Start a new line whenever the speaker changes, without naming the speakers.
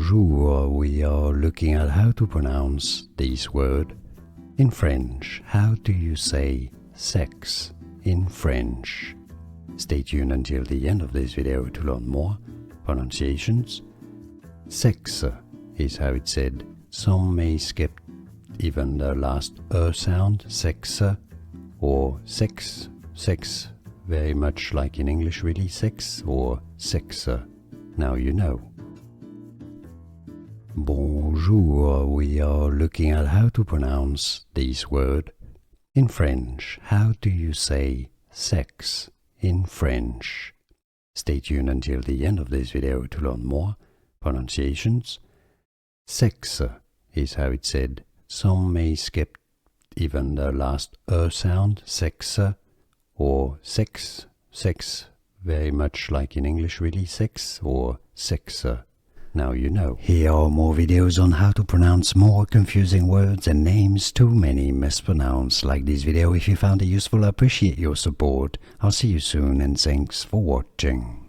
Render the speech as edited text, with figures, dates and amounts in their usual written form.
Bonjour, we are looking at how to pronounce this word. In French, how do you say sex in French? Stay tuned until the end of this video to learn more pronunciations. Sexe is how it's said. Some may skip even the last sound, sexe or sex, sex, very much like in English really, sex or sexe. Now you know. Bonjour, we are looking at how to pronounce this word. In French, how do you say sex in French? Stay tuned until the end of this video to learn more pronunciations. Sexe is how it's said. Some may skip even the last sound, sexe or sex, sex, very much like in English really, sex or sexe. Now you know. Here are more videos on how to pronounce more confusing words and names too many mispronounced. Like this video if you found it useful. I appreciate your support. I'll see you soon and thanks for watching.